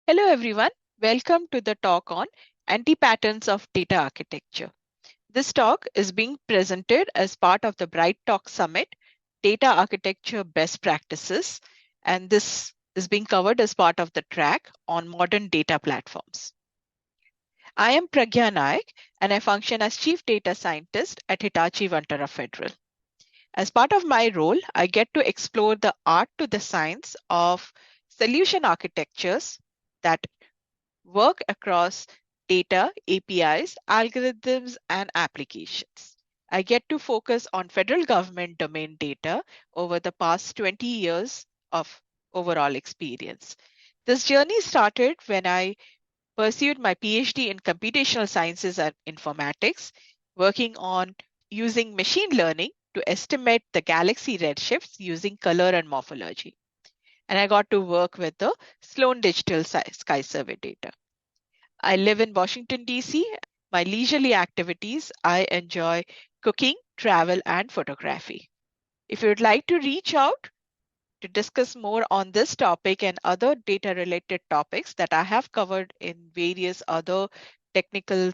Hello everyone, welcome to the talk on anti-patterns of data architecture. This talk is being presented as part of the BrightTalk Summit, Data Architecture Best Practices, and this is being covered as part of the track on modern data platforms. I am Pragya Nayak and I function as Chief Data Scientist at Hitachi Vantara Federal. As part of my role, I get to explore the art to the science of solution architectures that work across data, APIs, algorithms, and applications. I get to focus on federal government domain data over the past 20 years of overall experience. This journey started when I pursued my PhD in computational sciences and informatics, working on using machine learning to estimate the galaxy redshifts using color and morphology. And I got to work with the Sloan Digital Sky Survey data. I live in Washington, D.C. My leisurely activities, I enjoy cooking, travel, and photography. If you would like to reach out to discuss more on this topic and other data related topics that I have covered in various other technical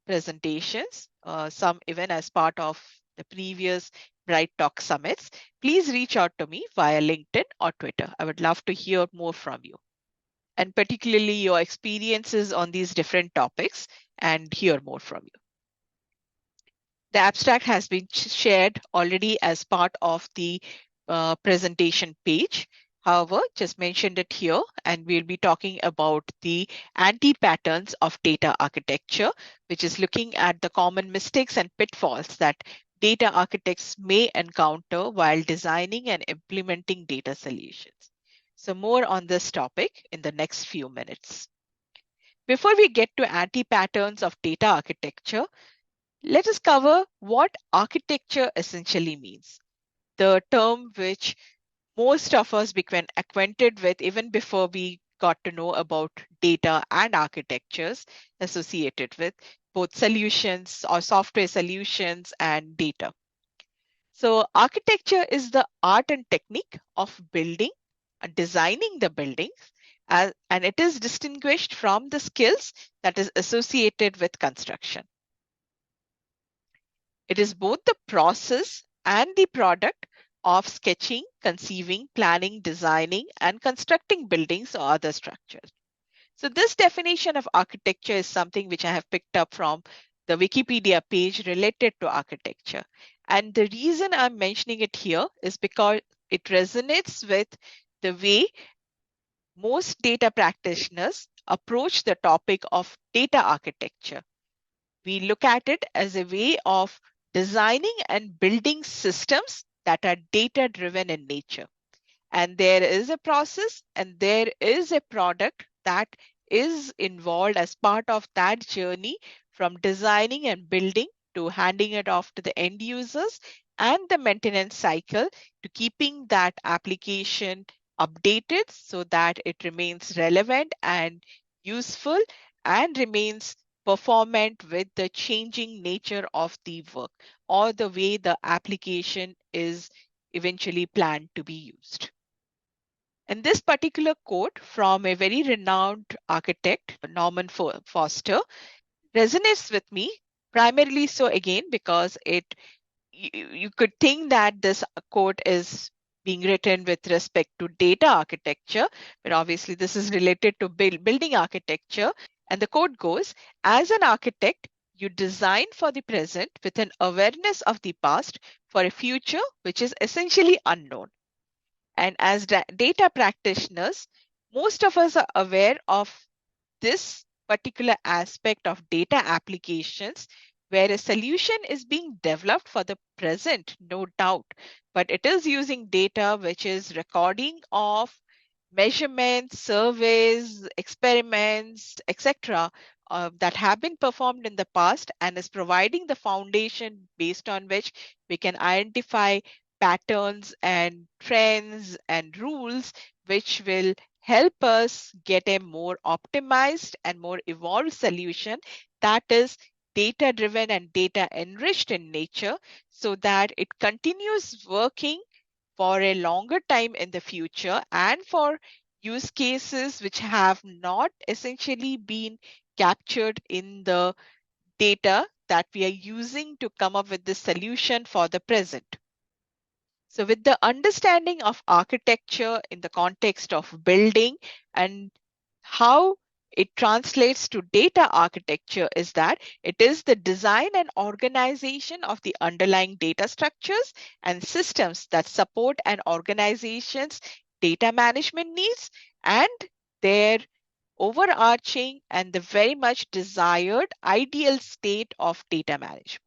presentations, some even as part of the previous Bright Talk summits, please reach out to me via LinkedIn or Twitter. I would love to hear more from you, and particularly your experiences on these different topics and hear more from you. The abstract has been shared already as part of the presentation page. However, just mentioned it here, and we'll be talking about the anti-patterns of data architecture, which is looking at the common mistakes and pitfalls that data architects may encounter while designing and implementing data solutions. So more on this topic in the next few minutes. Before we get to anti-patterns of data architecture, let us cover what architecture essentially means, the term which most of us became acquainted with even before we got to know about data and architectures associated with both solutions or software solutions and data. So architecture is the art and technique of building and designing the buildings, and it is distinguished from the skills that is associated with construction. It is both the process and the product of sketching, conceiving, planning, designing, and constructing buildings or other structures. So this definition of architecture is something which I have picked up from the Wikipedia page related to architecture. And the reason I'm mentioning it here is because it resonates with the way most data practitioners approach the topic of data architecture. We look at it as a way of designing and building systems that are data driven in nature. And there is a process and there is a product that is involved as part of that journey, from designing and building to handing it off to the end users and the maintenance cycle to keeping that application updated so that it remains relevant and useful and remains performant with the changing nature of the work or the way the application is eventually planned to be used. And this particular quote from a very renowned architect, Norman Foster, resonates with me primarily so again because you could think that this quote is being written with respect to data architecture, but obviously this is related to building architecture. And the quote goes, as an architect, you design for the present with an awareness of the past for a future which is essentially unknown. And as data practitioners, most of us are aware of this particular aspect of data applications where a solution is being developed for the present, no doubt, but it is using data which is recording of measurements, surveys, experiments, etc., that have been performed in the past and is providing the foundation based on which we can identify patterns and trends and rules which will help us get a more optimized and more evolved solution that is data driven and data enriched in nature so that it continues working for a longer time in the future and for use cases which have not essentially been captured in the data that we are using to come up with the solution for the present. So with the understanding of architecture in the context of building and how it translates to data architecture is that it is the design and organization of the underlying data structures and systems that support an organization's data management needs and their overarching and the very much desired ideal state of data management.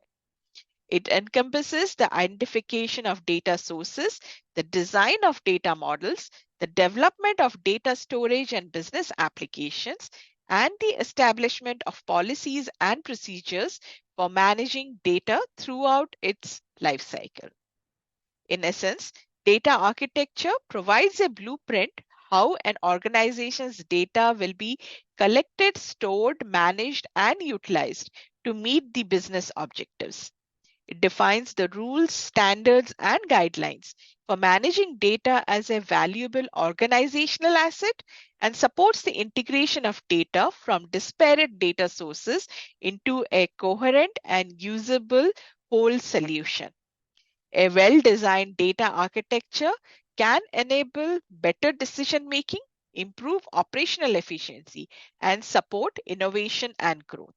It encompasses the identification of data sources, the design of data models, the development of data storage and business applications, and the establishment of policies and procedures for managing data throughout its life cycle. In essence, data architecture provides a blueprint how an organization's data will be collected, stored, managed, and utilized to meet the business objectives. It defines the rules, standards, and guidelines for managing data as a valuable organizational asset and supports the integration of data from disparate data sources into a coherent and usable whole solution. A well-designed data architecture can enable better decision making, improve operational efficiency, and support innovation and growth.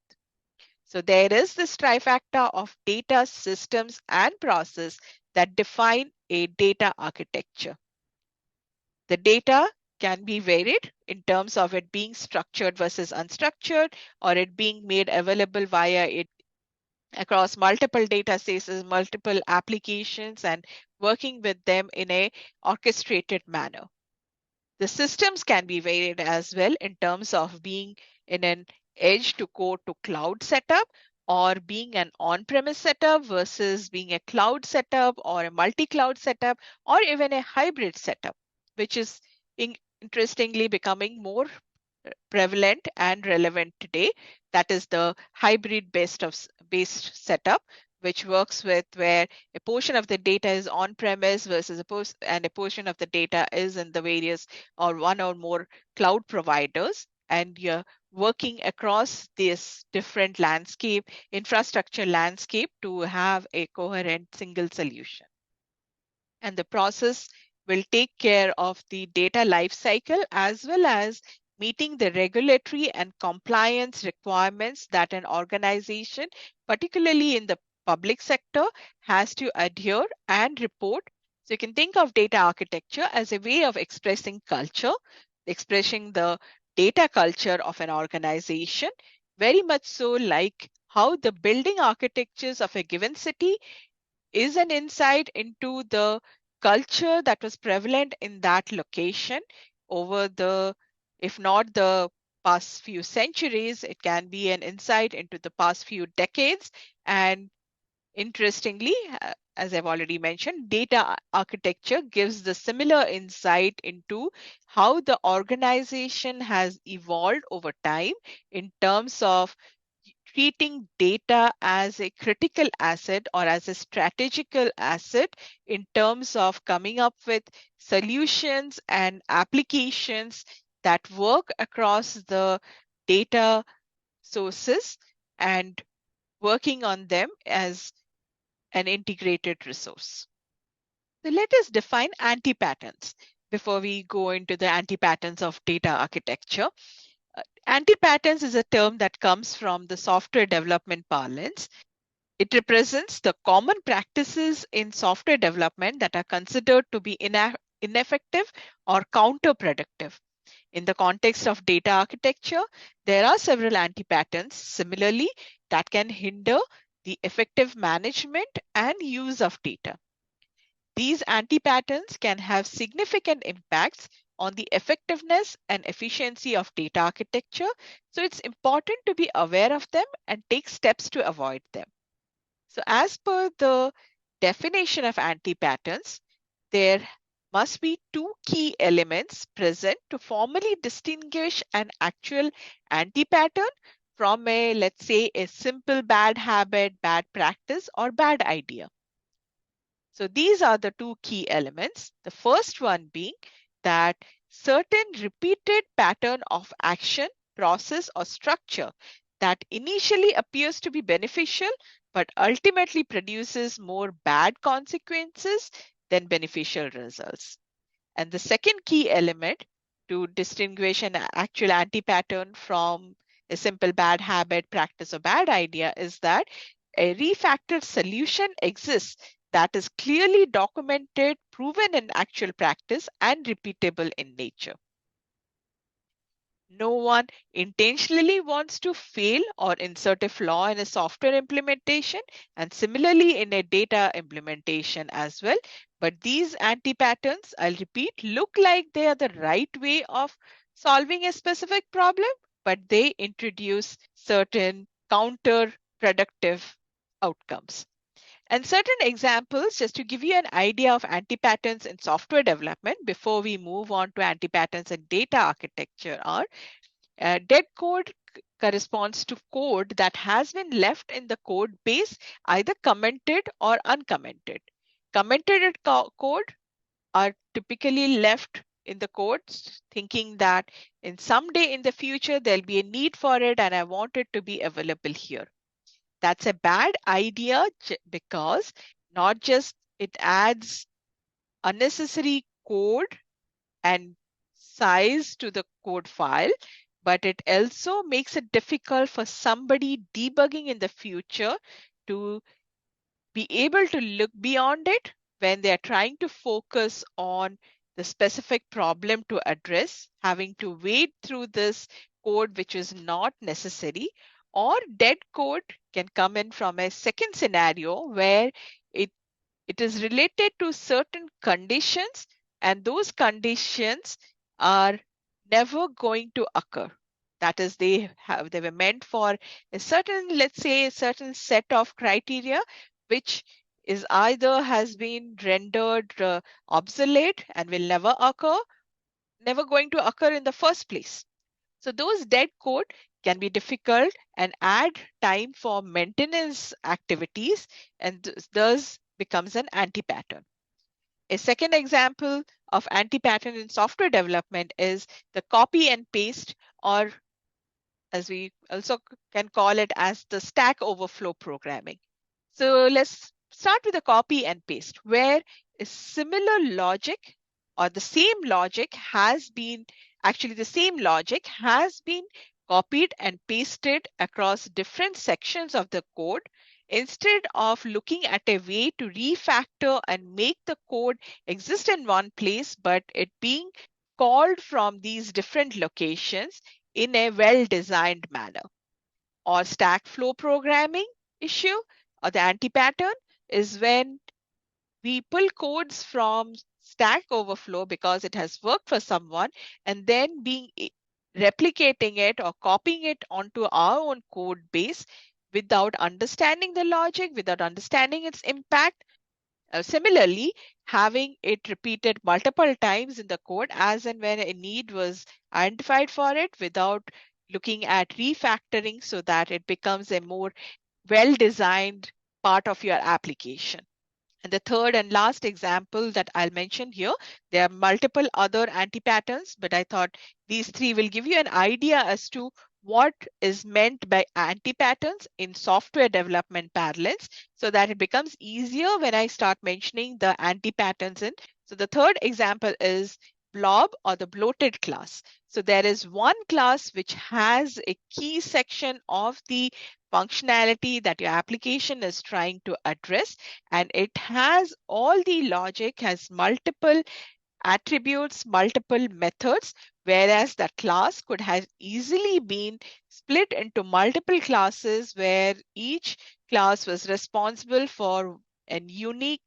So there is this trifecta of data, systems, and process that define a data architecture. The data can be varied in terms of it being structured versus unstructured, or it being made available via it across multiple data sources, multiple applications, and working with them in a orchestrated manner. The systems can be varied as well in terms of being in an edge to core to cloud setup or being an on-premise setup versus being a cloud setup or a multi-cloud setup or even a hybrid setup, which is interestingly becoming more prevalent and relevant today. That is the hybrid based setup, which works with where a portion of the data is on premise versus and a portion of the data is in the various or one or more cloud providers, and you're working across this different infrastructure landscape to have a coherent single solution. And the process will take care of the data lifecycle as well as meeting the regulatory and compliance requirements that an organization, particularly in the public sector, has to adhere and report. So you can think of data architecture as a way of expressing culture, expressing the data culture of an organization, very much so like how the building architectures of a given city is an insight into the culture that was prevalent in that location over the, if not the past few centuries, it can be an insight into the past few decades. And interestingly, as I've already mentioned, data architecture gives the similar insight into how the organization has evolved over time in terms of treating data as a critical asset or as a strategical asset in terms of coming up with solutions and applications that work across the data sources and working on them as an integrated resource. So let us define anti-patterns before we go into the anti-patterns of data architecture. Anti-patterns is a term that comes from the software development parlance. It represents the common practices in software development that are considered to be ineffective or counterproductive. In the context of data architecture, there are several anti-patterns similarly that can hinder the effective management and use of data. These anti-patterns can have significant impacts on the effectiveness and efficiency of data architecture, so it's important to be aware of them and take steps to avoid them. So as per the definition of anti-patterns, there must be two key elements present to formally distinguish an actual anti-pattern from a, let's say, a simple bad habit, bad practice, or bad idea. So these are the two key elements. The first one being that certain repeated pattern of action, process, or structure that initially appears to be beneficial but ultimately produces more bad consequences than beneficial results. And the second key element to distinguish an actual anti-pattern from a simple bad habit, practice, or bad idea is that a refactored solution exists that is clearly documented, proven in actual practice, and repeatable in nature. No one intentionally wants to fail or insert a flaw in a software implementation, and similarly in a data implementation as well. But these anti-patterns, I'll repeat, look like they are the right way of solving a specific problem, but they introduce certain counterproductive outcomes. And certain examples, just to give you an idea of anti-patterns in software development before we move on to anti-patterns in data architecture, are dead code corresponds to code that has been left in the code base, either commented or uncommented. Commented code are typically left in the codes thinking that in some day in the future there'll be a need for it and I want it to be available here. That's a bad idea because not just it adds unnecessary code and size to the code file, but it also makes it difficult for somebody debugging in the future to be able to look beyond it when they are trying to focus on the specific problem to address, having to wade through this code which is not necessary. Or dead code can come in from a second scenario where it it is related to certain conditions, and those conditions are never going to occur. That is, they were meant for a certain, let's say, a certain set of criteria, which is either has been rendered obsolete and will never going to occur in the first place. So those dead code can be difficult and add time for maintenance activities, and thus becomes an anti-pattern. A second example of anti-pattern in software development is the copy and paste, or as we also can call it as the Stack Overflow programming. So let's start with the copy and paste, where a similar logic or the same logic has been the same logic has been copied and pasted across different sections of the code instead of looking at a way to refactor and make the code exist in one place, but it being called from these different locations in a well-designed manner. Or stack flow programming issue, or the anti-pattern, is when we pull codes from Stack Overflow because it has worked for someone, and then replicating it or copying it onto our own code base without understanding the logic, without understanding its impact. Similarly, having it repeated multiple times in the code as and when a need was identified for it without looking at refactoring so that it becomes a more well-designed part of your application. And the third and last example that I'll mention here, there are multiple other anti-patterns, but I thought these three will give you an idea as to what is meant by anti-patterns in software development parlance so that it becomes easier when I start mentioning the anti-patterns in. So the third example is blob or the bloated class. So there is one class which has a key section of the functionality that your application is trying to address, and it has all the logic, has multiple attributes, multiple methods, whereas that class could have easily been split into multiple classes where each class was responsible for a unique,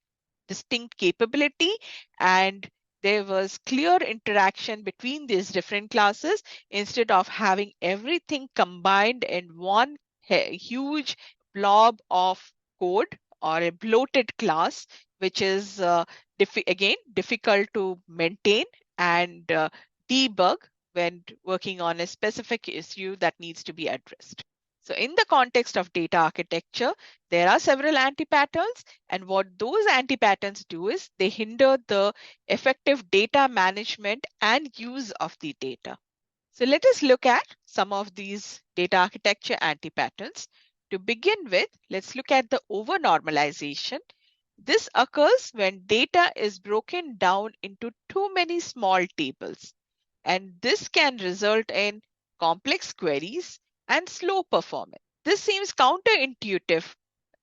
distinct capability, and there was clear interaction between these different classes instead of having everything combined in one huge blob of code or a bloated class, which is again difficult to maintain and debug when working on a specific issue that needs to be addressed. So in the context of data architecture, there are several anti-patterns, and what those anti-patterns do is they hinder the effective data management and use of the data. So let us look at some of these data architecture anti-patterns. To begin with, let's look at the over-normalization. This occurs when data is broken down into too many small tables, and this can result in complex queries and slow performance. This seems counterintuitive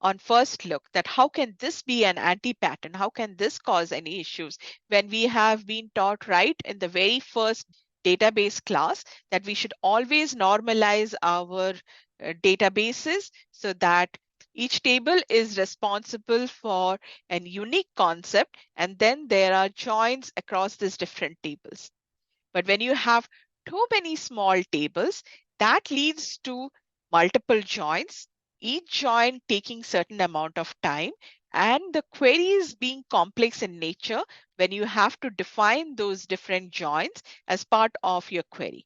on first look, that how can this be an anti-pattern? How can this cause any issues when we have been taught right in the very first database class that we should always normalize our databases so that each table is responsible for an unique concept, and then there are joins across these different tables. But when you have too many small tables, that leads to multiple joins, each join taking certain amount of time, and the queries being complex in nature when you have to define those different joins as part of your query.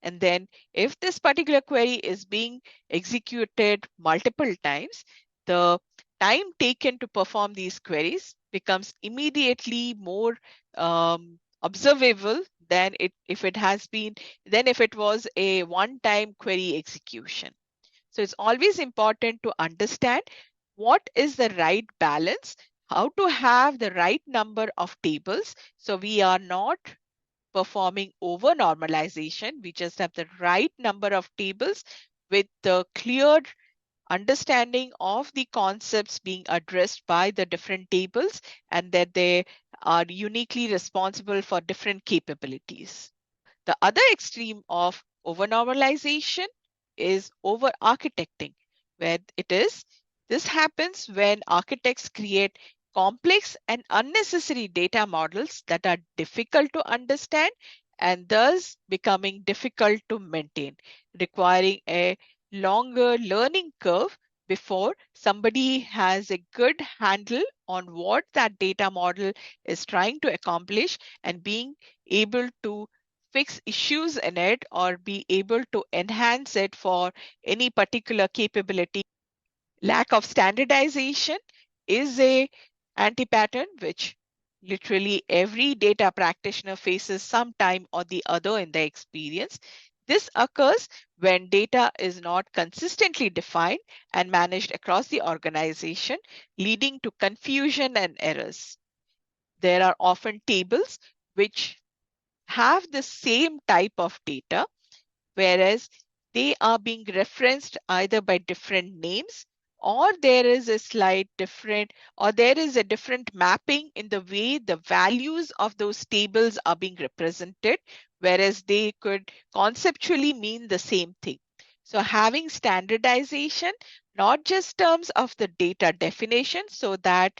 And then if this particular query is being executed multiple times, the time taken to perform these queries becomes immediately more observable than if it has been than if it was a one-time query execution. So it's always important to understand what is the right balance, how to have the right number of tables so we are not performing over normalization. We just have the right number of tables with the clear understanding of the concepts being addressed by the different tables, and that they are uniquely responsible for different capabilities. The other extreme of overnormalization is over-architecting, where this happens when architects create complex and unnecessary data models that are difficult to understand and thus becoming difficult to maintain, requiring a longer learning curve before somebody has a good handle on what that data model is trying to accomplish and being able to fix issues in it or be able to enhance it for any particular capability. Lack of standardization is a anti-pattern which literally every data practitioner faces sometime or the other in their experience. This occurs when data is not consistently defined and managed across the organization, leading to confusion and errors. There are often tables which have the same type of data, whereas they are being referenced either by different names, or there is a slight different, or there is a different mapping in the way the values of those tables are being represented, whereas they could conceptually mean the same thing. So having standardization, not just terms of the data definition, so that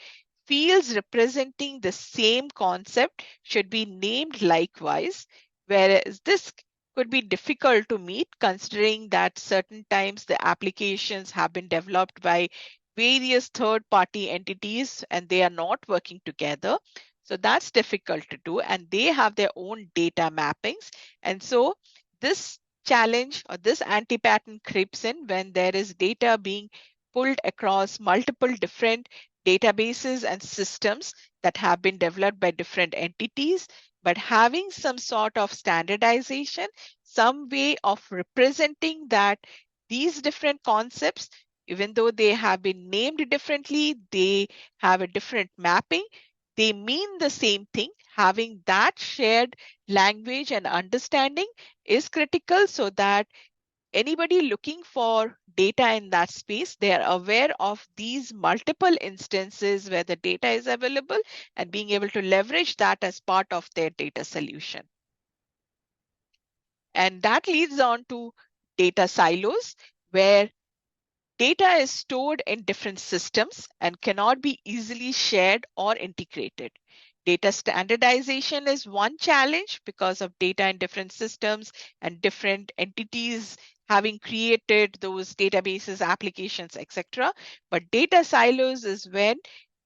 fields representing the same concept should be named likewise, whereas this could be difficult to meet considering that certain times the applications have been developed by various third-party entities and they are not working together. So that's difficult to do, and they have their own data mappings. And so this challenge or this anti-pattern creeps in when there is data being pulled across multiple different databases and systems that have been developed by different entities, but having some sort of standardization, some way of representing that these different concepts, even though they have been named differently, they have a different mapping, they mean the same thing. Having that shared language and understanding is critical so that anybody looking for data in that space, they are aware of these multiple instances where the data is available and being able to leverage that as part of their data solution. And that leads on to data silos, where data is stored in different systems and cannot be easily shared or integrated. Data standardization is one challenge because of data in different systems and different entities having created those databases, applications, etc. But data silos is when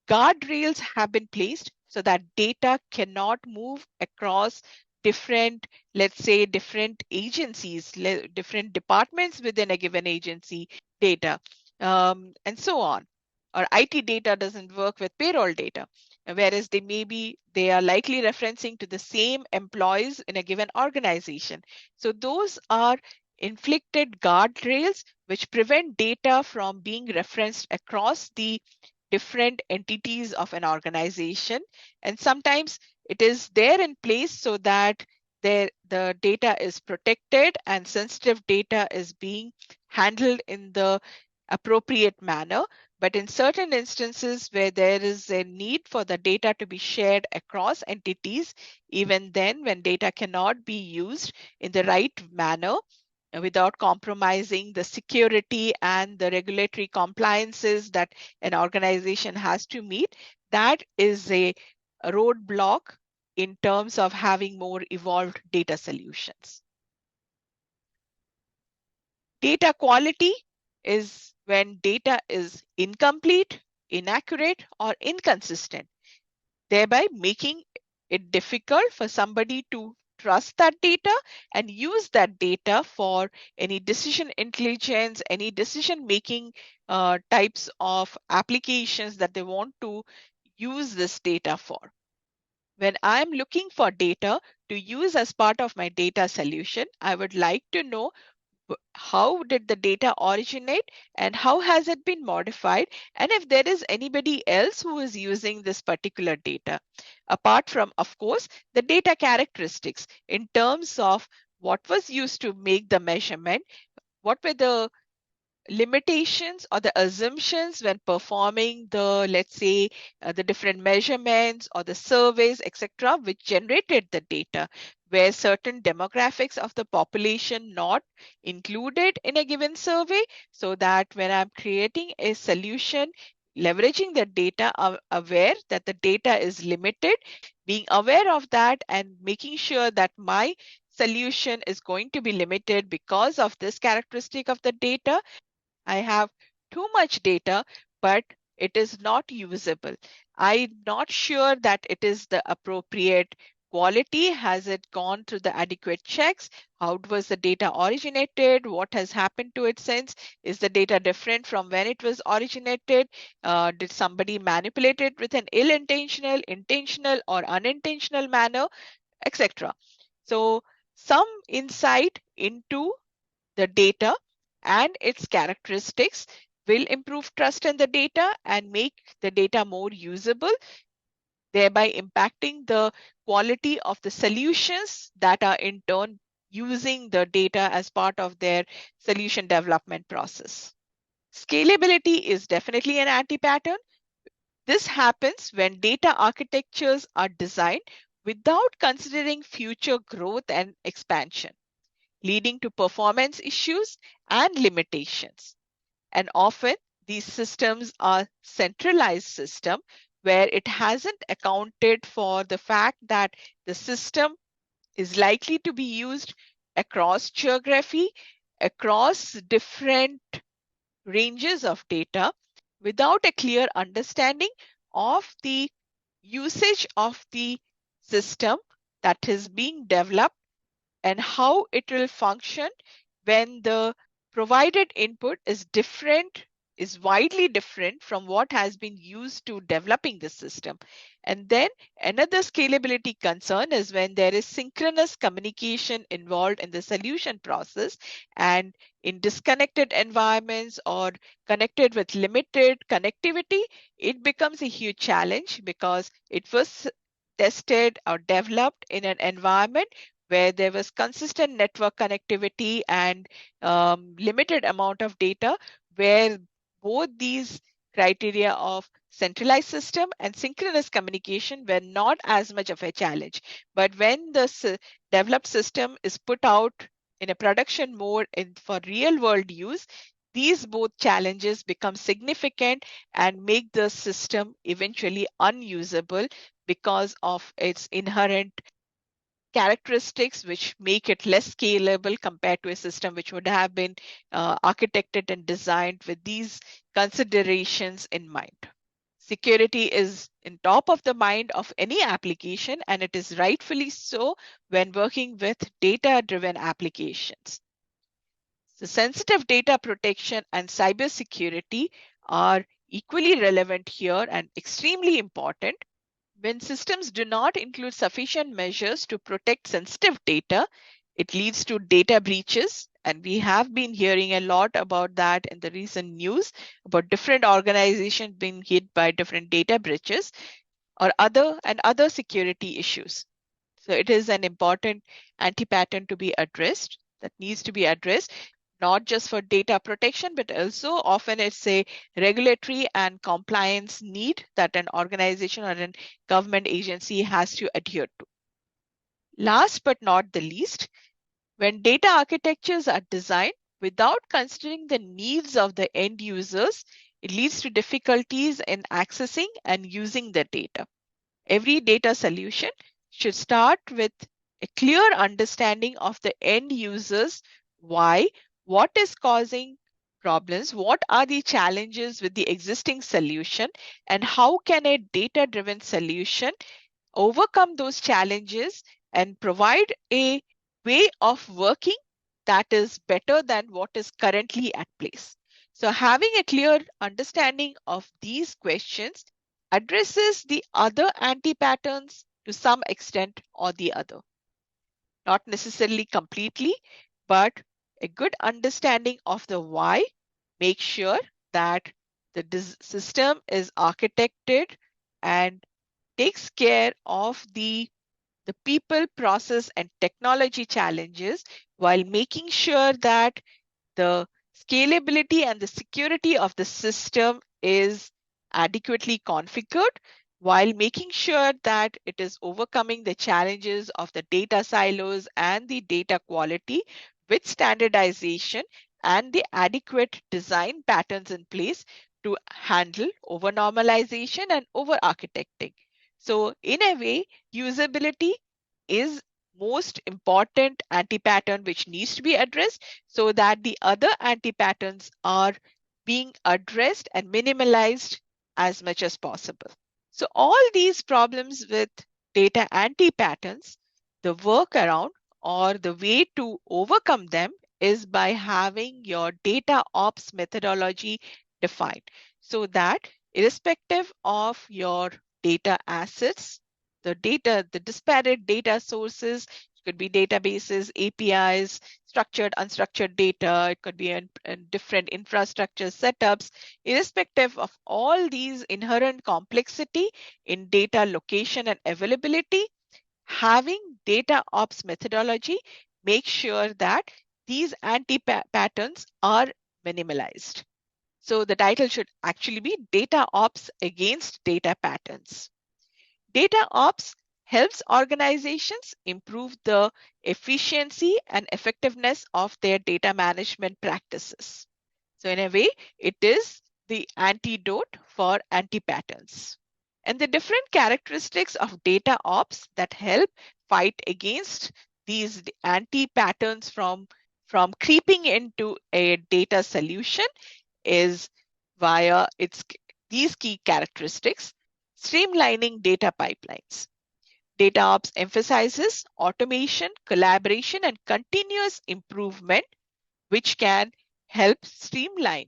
guardrails have been placed so that data cannot move across different, let's say, different agencies, different departments within a given agency data, and so on. Or IT data doesn't work with payroll data, whereas they are likely referencing to the same employees in a given organization. So those are inflicted guardrails which prevent data from being referenced across the different entities of an organization. And sometimes it is there in place so that the data is protected and sensitive data is being handled in the appropriate manner. But in certain instances where there is a need for the data to be shared across entities, even then, when data cannot be used in the right manner, without compromising the security and the regulatory compliances that an organization has to meet, that is a roadblock in terms of having more evolved data solutions. Data quality is when data is incomplete, inaccurate, or inconsistent, thereby making it difficult for somebody to trust that data and use that data for any decision intelligence, any decision making types of applications that they want to use this data for. When I'm looking for data to use as part of my data solution, I would like to know how did the data originate and how has it been modified, and if there is anybody else who is using this particular data, apart from, of course, the data characteristics in terms of what was used to make the measurement, what were the limitations or the assumptions when performing the, let's say, the different measurements or the surveys, etc., which generated the data, where certain demographics of the population not included in a given survey, so that when I'm creating a solution leveraging the data, aware that the data is limited, being aware of that and making sure that my solution is going to be limited because of this characteristic of the data. I have too much data, but it is not usable. I'm not sure that it is the appropriate quality. Has it gone through the adequate checks? How was the data originated? What has happened to it since? Is the data different from when it was originated? Did somebody manipulate it with an ill-intentional, intentional, or unintentional manner, etc.? So some insight into the data and its characteristics will improve trust in the data and make the data more usable, thereby impacting the quality of the solutions that are in turn using the data as part of their solution development process. Scalability is definitely an anti-pattern. This happens when data architectures are designed without considering future growth and expansion, leading to performance issues and limitations. And often these systems are centralized system where it hasn't accounted for the fact that the system is likely to be used across geography, across different ranges of data, without a clear understanding of the usage of the system that is being developed and how it will function when the provided input is different, is widely different from what has been used to developing the system. And then another scalability concern is when there is synchronous communication involved in the solution process, and in disconnected environments or connected with limited connectivity, it becomes a huge challenge because it was tested or developed in an environment where there was consistent network connectivity and limited amount of data, where both these criteria of centralized system and synchronous communication were not as much of a challenge. But when the developed system is put out in a production mode for real world use, these both challenges become significant and make the system eventually unusable because of its inherent characteristics which make it less scalable compared to a system which would have been architected and designed with these considerations in mind. Security is in top of the mind of any application, and it is rightfully so when working with data-driven applications. So sensitive data protection and cybersecurity are equally relevant here and extremely important. When systems do not include sufficient measures to protect sensitive data, it leads to data breaches. And we have been hearing a lot about that in the recent news about different organizations being hit by different data breaches or other security issues. So it is an important anti-pattern to be addressed that needs to be addressed, not just for data protection, but also often it's a regulatory and compliance need that an organization or a government agency has to adhere to. Last but not the least, when data architectures are designed without considering the needs of the end users, it leads to difficulties in accessing and using the data. Every data solution should start with a clear understanding of the end users, why, what is causing problems, what are the challenges with the existing solution, and how can a data-driven solution overcome those challenges and provide a way of working that is better than what is currently at place. So having a clear understanding of these questions addresses the other anti-patterns to some extent or the other. Not necessarily completely, but a good understanding of the why makes sure that the system is architected and takes care of the people, process, and technology challenges while making sure that the scalability and the security of the system is adequately configured while making sure that it is overcoming the challenges of the data silos and the data quality with standardization and the adequate design patterns in place to handle over normalization and over architecting. So in a way, usability is most important anti-pattern which needs to be addressed so that the other anti-patterns are being addressed and minimalized as much as possible. So all these problems with data anti-patterns, the workaround or the way to overcome them is by having your data ops methodology defined so that irrespective of your data assets, the disparate data sources, it could be databases, APIs, structured, unstructured data, it could be in different infrastructure setups, irrespective of all these inherent complexity in data location and availability, having data ops methodology makes sure that these anti-patterns are minimalized. So the title should actually be Data Ops Against Data Patterns. Data ops helps organizations improve the efficiency and effectiveness of their data management practices. So in a way, it is the antidote for anti-patterns. And the different characteristics of data ops that help fight against these anti-patterns from creeping into a data solution is via these key characteristics. Streamlining data pipelines. DataOps emphasizes automation, collaboration, and continuous improvement, which can help streamline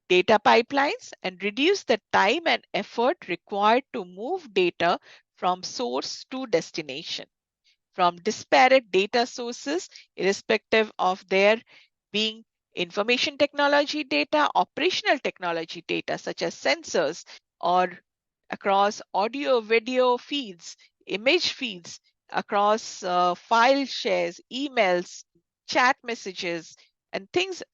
data pipelines and reduce the time and effort required to move data from source to destination, from disparate data sources, irrespective of their being information technology data, operational technology data, such as sensors, or across audio, video feeds, image feeds, across file shares, emails, chat messages, and things,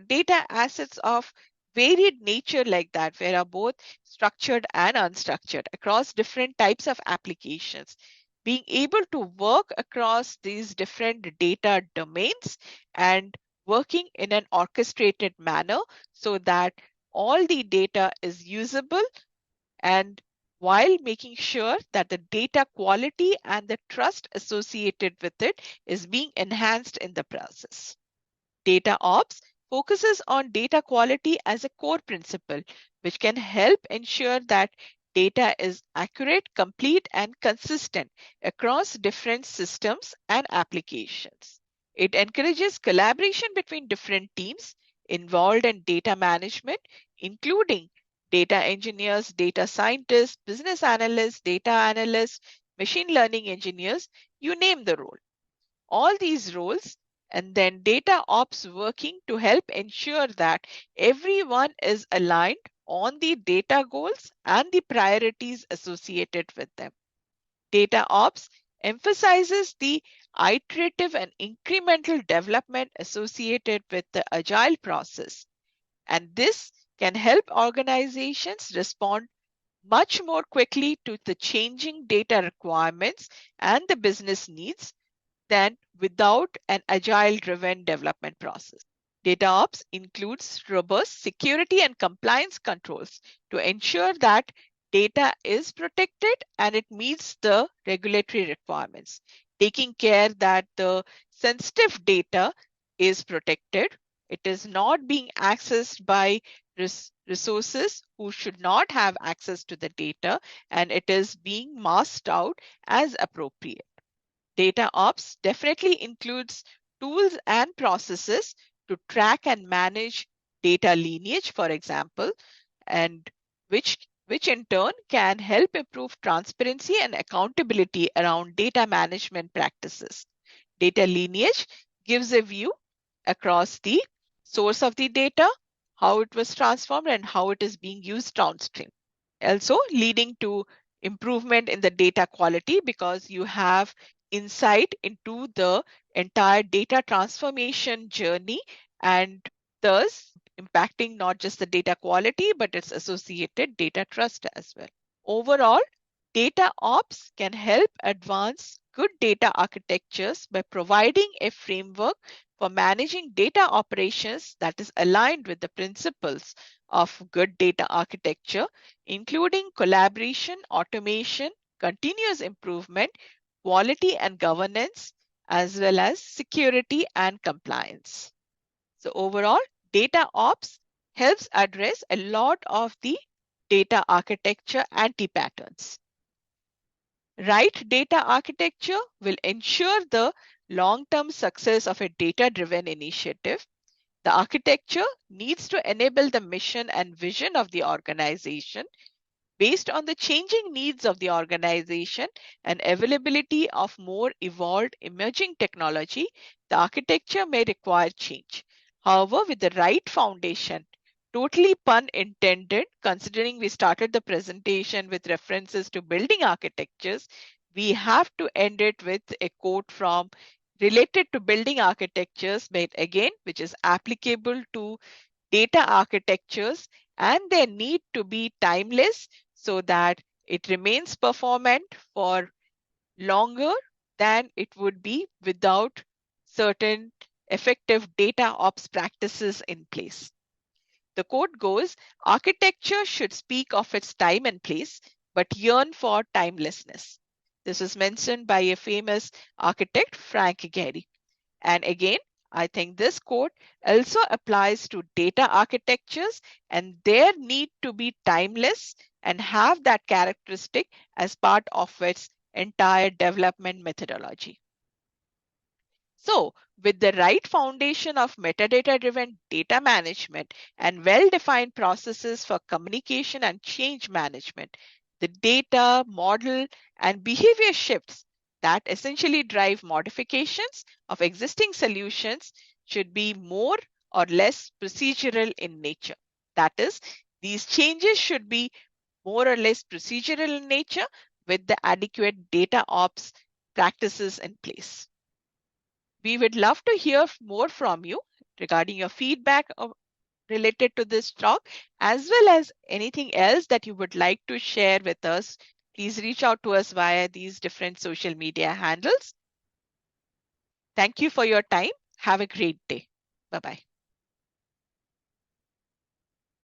data assets of varied nature like that, where are both structured and unstructured across different types of applications. Being able to work across these different data domains and working in an orchestrated manner so that all the data is usable and while making sure that the data quality and the trust associated with it is being enhanced in the process. Data ops focuses on data quality as a core principle, which can help ensure that data is accurate, complete, and consistent across different systems and applications. It encourages collaboration between different teams involved in data management, including data engineers, data scientists, business analysts, data analysts, machine learning engineers, you name the role. All these roles, and then data ops working to help ensure that everyone is aligned on the data goals and the priorities associated with them. Data ops emphasizes the iterative and incremental development associated with the agile process. And this can help organizations respond much more quickly to the changing data requirements and the business needs than without an agile driven development process. DataOps includes robust security and compliance controls to ensure that data is protected and it meets the regulatory requirements, taking care that the sensitive data is protected. It is not being accessed by resources who should not have access to the data, and it is being masked out as appropriate. Data ops definitely includes tools and processes to track and manage data lineage, for example, and which in turn can help improve transparency and accountability around data management practices. Data lineage gives a view across the source of the data, how it was transformed, and how it is being used downstream. Also leading to improvement in the data quality because you have insight into the entire data transformation journey, and thus impacting not just the data quality but its associated data trust as well. Overall, data ops can help advance good data architectures by providing a framework for managing data operations that is aligned with the principles of good data architecture, including collaboration, automation, continuous improvement, quality and governance, as well as security and compliance. So overall, data ops helps address a lot of the data architecture anti-patterns. Right data architecture will ensure the long-term success of a data-driven initiative. The architecture needs to enable the mission and vision of the organization based on the changing needs of the organization and availability of more evolved emerging technology. The architecture may require change. However, with the right foundation, totally pun intended, considering we started the presentation with references to building architectures, we have to end it with a quote from related to building architectures, but again, which is applicable to data architectures, and they need to be timeless so that it remains performant for longer than it would be without certain effective data ops practices in place. The quote goes, architecture should speak of its time and place, but yearn for timelessness. This was mentioned by a famous architect, Frank Gehry. And again, I think this quote also applies to data architectures, and their need to be timeless and have that characteristic as part of its entire development methodology. So, with the right foundation of metadata-driven data management and well-defined processes for communication and change management, the data, model, and behavior shifts that essentially drive modifications of existing solutions should be more or less procedural in nature. That is, these changes should be more or less procedural in nature with the adequate data ops practices in place. We would love to hear more from you regarding your feedback related to this talk, as well as anything else that you would like to share with us. Please reach out to us via these different social media handles. Thank you for your time. Have a great day. Bye-bye.